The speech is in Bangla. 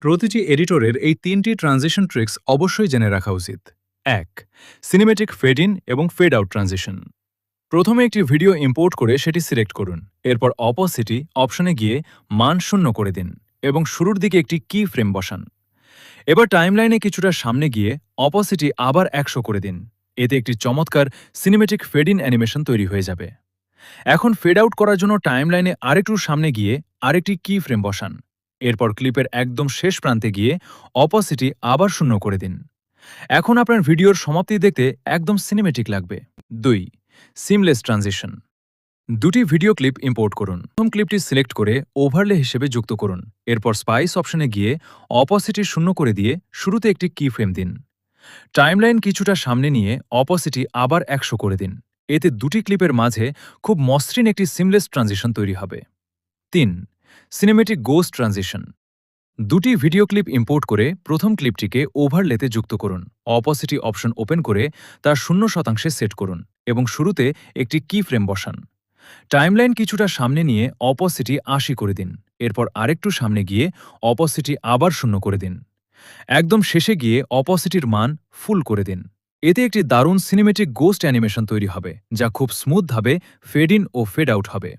প্রতিটি এডিটরের এই তিনটি ট্রানজিশন ট্রিক্স অবশ্যই জেনে রাখা উচিত। ১. সিনেমেটিক ফেড ইন এবং ফেড আউট ট্রানজিশন। প্রথমে একটি ভিডিও ইম্পোর্ট করে সেটি সিলেক্ট করুন। এরপর অপোসিটি অপশনে গিয়ে মান 0 করে দিন এবং শুরুর দিকে একটি কি ফ্রেম বসান। এবার টাইমলাইনে কিছুটা সামনে গিয়ে অপোসিটি আবার 100 করে দিন। এতে একটি চমৎকার সিনেমেটিক ফেড ইন অ্যানিমেশন তৈরি হয়ে যাবে। এখন ফেড আউট করার জন্য টাইমলাইনে আরেকটু সামনে গিয়ে আরেকটি কি ফ্রেম বসান। এরপর ক্লিপের একদম শেষ প্রান্তে গিয়ে অপোসিটি আবার 0 করে দিন। এখন আপনার ভিডিওর সমাপ্তি দেখতে একদম সিনেমেটিক লাগবে। 2. Seamless transition. দুটি ভিডিও ক্লিপ ইম্পোর্ট করুন। প্রথম ক্লিপটি সিলেক্ট করে ওভারলে হিসেবে যুক্ত করুন। এরপর স্পাইস অপশনে গিয়ে অপোসিটি 0 করে দিয়ে শুরুতে একটি কি ফ্রেম দিন। টাইমলাইন কিছুটা সামনে নিয়ে অপোসিটি আবার 100 করে দিন। এতে দুটি ক্লিপের মাঝে খুব মসৃণ একটি সিমলেস ট্রানজিশন তৈরি হবে। 3. Cinematic ghost transition. দুটি ভিডিও ক্লিপ ইম্পোর্ট করে প্রথম ক্লিপটিকে ওভারলেতে যুক্ত করুন। অপোসিটি অপশন ওপেন করে তা 0% সেট করুন এবং শুরুতে একটি কি ফ্রেম বসান। টাইমলাইন কিছুটা সামনে নিয়ে অপোসিটি 80 করে দিন। এরপর আরেকটু সামনে গিয়ে অপোসিটি আবার 0 করে দিন। একদম শেষে গিয়ে অপোসিটির মান ফুল করে দিন। এতে একটি দারুণ সিনেমেটিক গোস্ট অ্যানিমেশন তৈরি হবে, যা খুব স্মুথভাবে ফেড ইন ও ফেড আউট হবে।